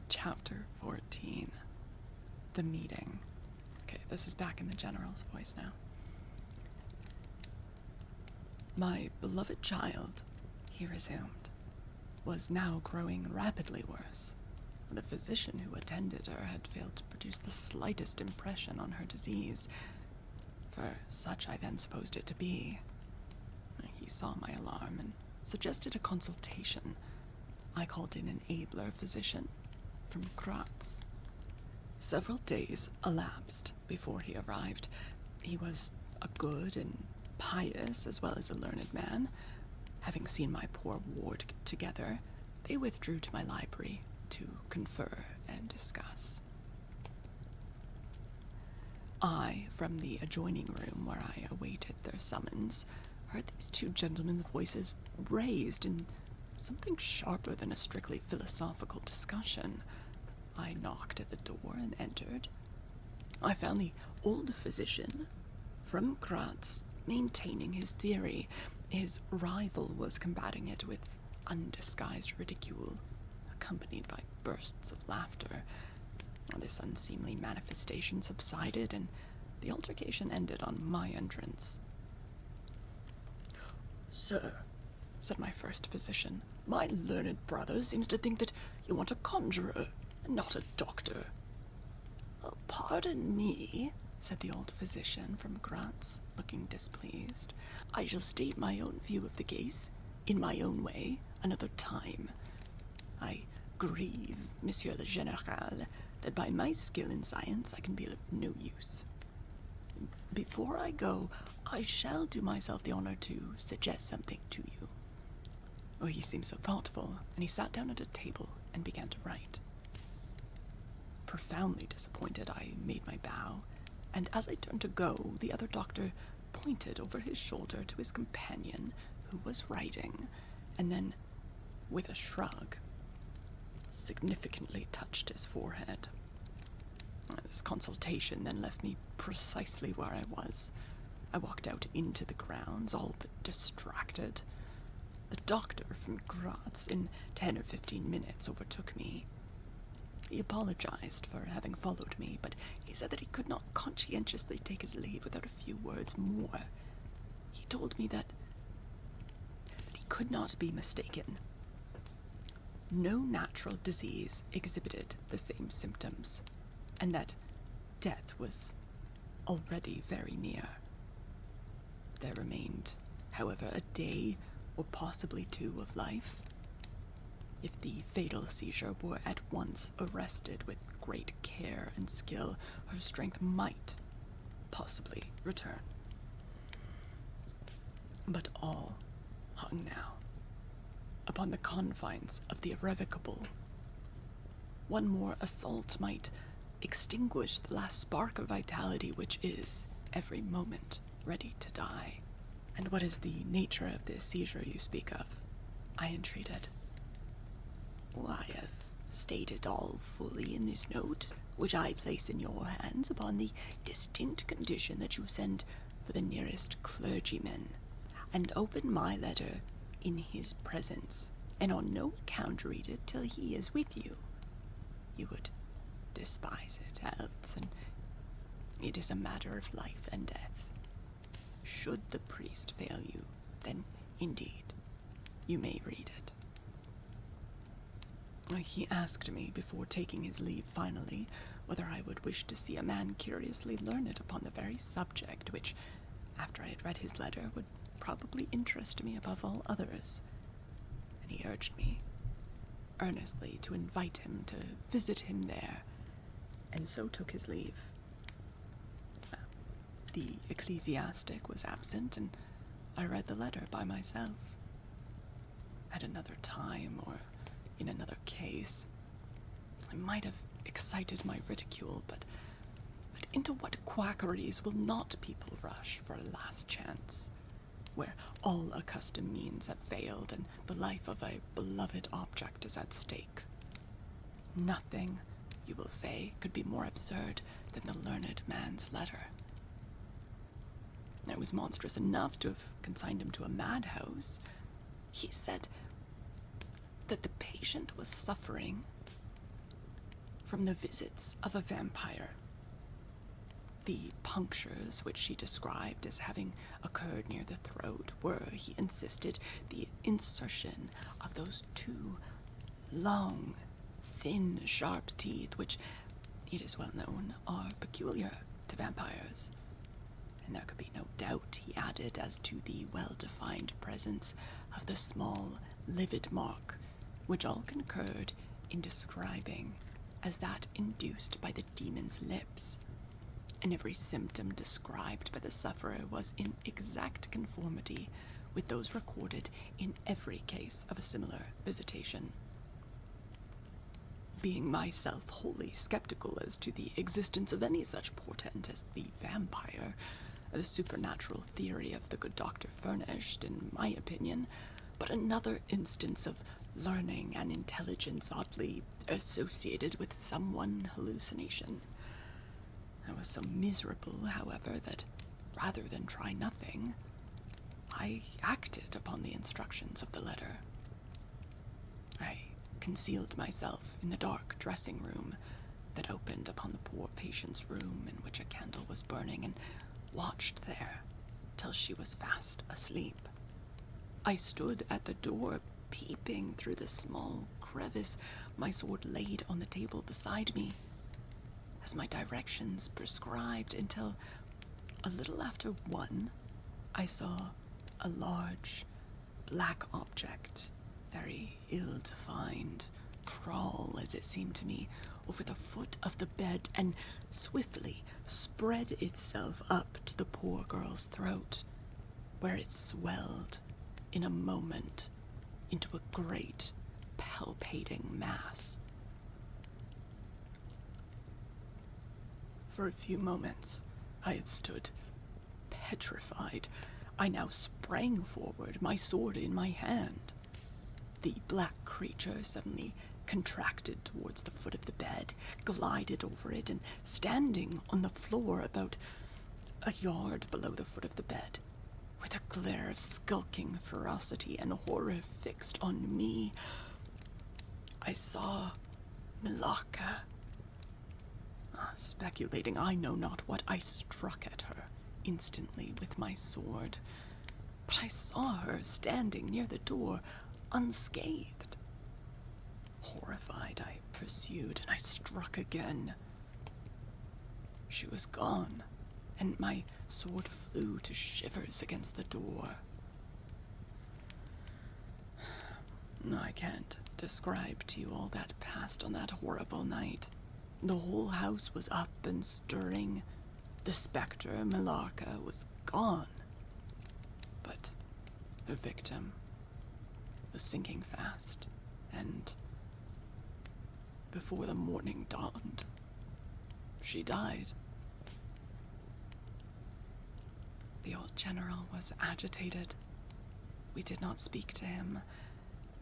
Chapter 14. The Meeting. Okay, this is back in the General's voice now. My beloved child, he resumed, was now growing rapidly worse. The physician who attended her had failed to produce the slightest impression on her disease, for such I then supposed it to be. He saw my alarm and suggested a consultation. I called in an abler physician from Graz. Several days elapsed before he arrived. He was a good and pious as well as a learned man. Having seen my poor ward together, they withdrew to my library to confer and discuss. I, from the adjoining room where I awaited their summons, heard these two gentlemen's voices raised in something sharper than a strictly philosophical discussion. I knocked at the door and entered. I found the old physician from Graz maintaining his theory. His rival was combating it with undisguised ridicule, accompanied by bursts of laughter. This unseemly manifestation subsided, and the altercation ended on my entrance. "Sir," said my first physician, "my learned brother seems to think that you want a conjurer, and not a doctor." "Pardon me," said the old physician from Graz, looking displeased. "I shall state my own view of the case, in my own way, another time. I grieve, Monsieur le Général, that by my skill in science I can be of no use. Before I go, I shall do myself the honor to suggest something to you." Well, he seemed so thoughtful, and he sat down at a table and began to write. Profoundly disappointed, I made my bow, and as I turned to go, the other doctor pointed over his shoulder to his companion, who was writing, and then, with a shrug, significantly touched his forehead. This consultation then left me precisely where I was. I walked out into the grounds, all but distracted. The doctor from Graz, in 10 or 15 minutes, overtook me. He apologized for having followed me, but he said that he could not conscientiously take his leave without a few words more. He told me that he could not be mistaken. No natural disease exhibited the same symptoms, and that death was already very near. There remained, however, a day or possibly 2 of life. If the fatal seizure were at once arrested with great care and skill, her strength might possibly return. But all hung now upon the confines of the irrevocable. One more assault might extinguish the last spark of vitality which is, every moment, ready to die. "And what is the nature of this seizure you speak of?" I entreated. "I have stated all fully in this note, which I place in your hands upon the distinct condition that you send for the nearest clergyman, and open my letter in his presence, and on no account read it till he is with you. You would despise it else, and it is a matter of life and death. Should the priest fail you, then indeed you may read it." He asked me, before taking his leave finally, whether I would wish to see a man curiously learned upon the very subject which, after I had read his letter, would probably interest me above all others. And he urged me earnestly to invite him to visit him there, and so took his leave. The ecclesiastic was absent, and I read the letter by myself. At another time, or in another case, I might have excited my ridicule, but into what quackeries will not people rush for a last chance, where all accustomed means have failed and the life of a beloved object is at stake? Nothing, you will say, could be more absurd than the learned man's letter. It was monstrous enough to have consigned him to a madhouse. He said that the patient was suffering from the visits of a vampire. The punctures which she described as having occurred near the throat were, he insisted, the insertion of those two long, thin, sharp teeth which, it is well known, are peculiar to vampires. And there could be no doubt, he added, as to the well-defined presence of the small, livid mark, which all concurred in describing as that induced by the demon's lips, and every symptom described by the sufferer was in exact conformity with those recorded in every case of a similar visitation. Being myself wholly skeptical as to the existence of any such portent as the vampire, the supernatural theory of the good doctor furnished, in my opinion, but another instance of learning and intelligence oddly associated with some one hallucination. I was so miserable, however, that rather than try nothing, I acted upon the instructions of the letter. I concealed myself in the dark dressing room that opened upon the poor patient's room, in which a candle was burning, and watched there till she was fast asleep. I stood at the door, peeping through the small crevice, my sword laid on the table beside me, as my directions prescribed, until, a little after 1, I saw a large, black object, very ill-defined, crawl, as it seemed to me, over the foot of the bed and swiftly spread itself up to the poor girl's throat, where it swelled in a moment into a great, palpating mass. For a few moments, I had stood petrified. I now sprang forward, my sword in my hand. The black creature suddenly contracted towards the foot of the bed, glided over it, and standing on the floor about a yard below the foot of the bed, with a glare of skulking ferocity and horror fixed on me, I saw Millarca. Speculating I know not what, I struck at her instantly with my sword, but I saw her standing near the door, unscathed. Horrified, I pursued, and I struck again. She was gone, and my sword flew to shivers against the door. I can't describe to you all that passed on that horrible night. The whole house was up and stirring. The spectre, Millarca, was gone. But her victim was sinking fast, and before the morning dawned, she died. The old general was agitated. We did not speak to him.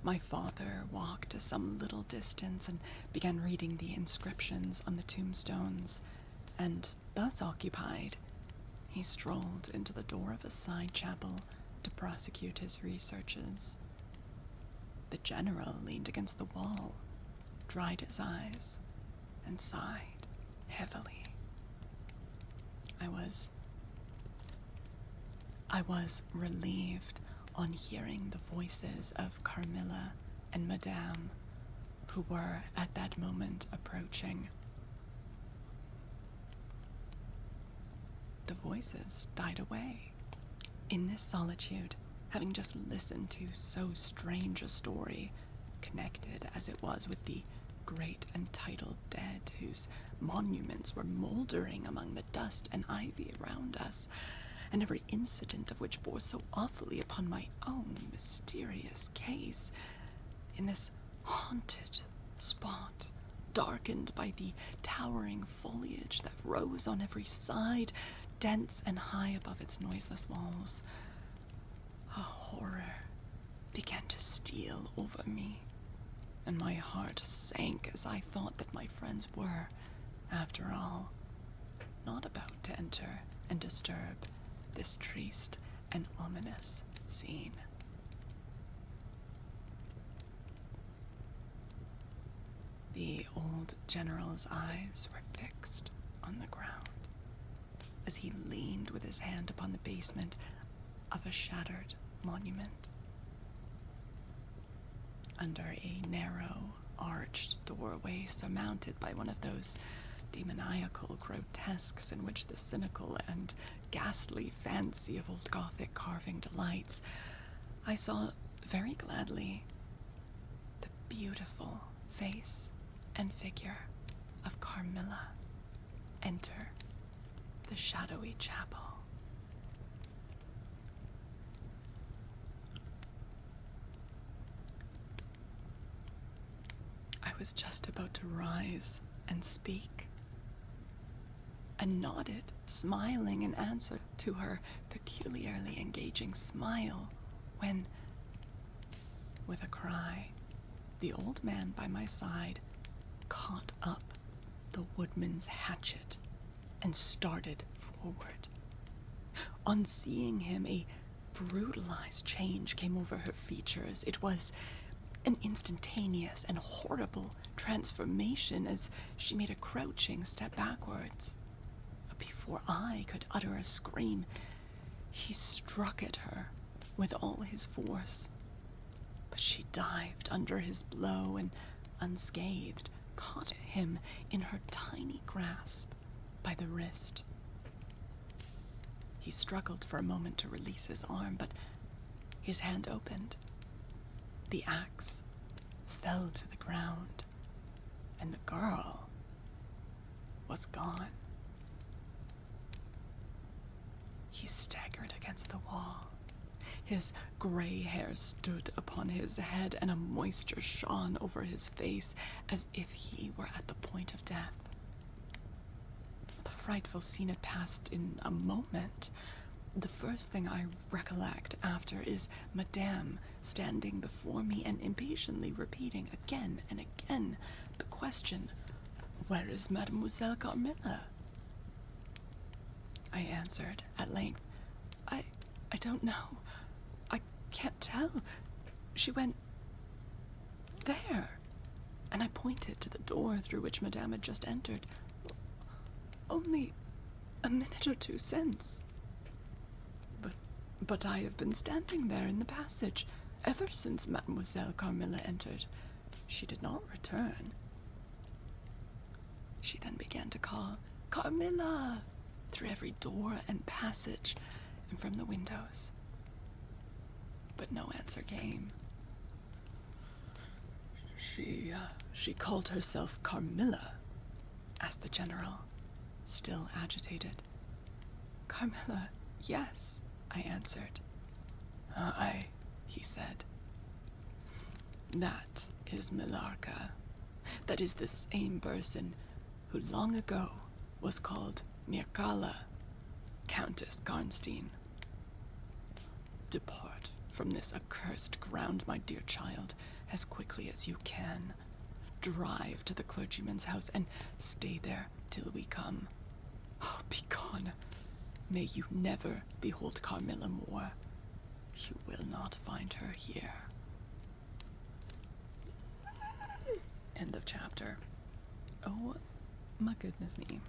My father walked to some little distance and began reading the inscriptions on the tombstones, and thus occupied, he strolled into the door of a side chapel to prosecute his researches. The general leaned against the wall, dried his eyes, and sighed heavily. I was relieved on hearing the voices of Carmilla and Madame, who were at that moment approaching. The voices died away. In this solitude, having just listened to so strange a story, connected as it was with the great and titled dead whose monuments were mouldering among the dust and ivy around us, and every incident of which bore so awfully upon my own mysterious case, in this haunted spot, darkened by the towering foliage that rose on every side, dense and high above its noiseless walls, a horror began to steal over me, and my heart sank as I thought that my friends were, after all, not about to enter and disturb this triste and ominous scene. The old general's eyes were fixed on the ground as he leaned with his hand upon the basement of a shattered monument. Under a narrow, arched doorway surmounted by one of those demoniacal grotesques in which the cynical and ghastly fancy of old Gothic carving delights, I saw very gladly the beautiful face and figure of Carmilla enter the shadowy chapel. I was just about to rise and speak, and nodded, smiling in answer to her peculiarly engaging smile, when, with a cry, the old man by my side caught up the woodman's hatchet and started forward. On seeing him, a brutalized change came over her features. It was an instantaneous and horrible transformation as she made a crouching step backwards. Before I could utter a scream, he struck at her with all his force. But she dived under his blow and, unscathed, caught him in her tiny grasp by the wrist. He struggled for a moment to release his arm, but his hand opened. The axe fell to the ground, and the girl was gone. He staggered against the wall. His gray hair stood upon his head, and a moisture shone over his face as if he were at the point of death. The frightful scene had passed in a moment. The first thing I recollect after is Madame standing before me and impatiently repeating again and again the question, "Where is Mademoiselle Carmilla?" I answered at length, I don't know. I can't tell. She went there. And I pointed to the door through which Madame had just entered. Only a minute or two since. But I have been standing there in the passage ever since Mademoiselle Carmilla entered. She did not return. She then began to call, "Carmilla!" through every door and passage and from the windows. But no answer came. She called herself Carmilla?" asked the general, still agitated. "Carmilla, yes," I answered. "Aye," he said. "That is Millarca. That is the same person who long ago was called Mircalla, Countess Karnstein. Depart from this accursed ground, my dear child, as quickly as you can. Drive to the clergyman's house and stay there till we come. Oh, begone. May you never behold Carmilla more. You will not find her here." End of chapter. Oh, my goodness me.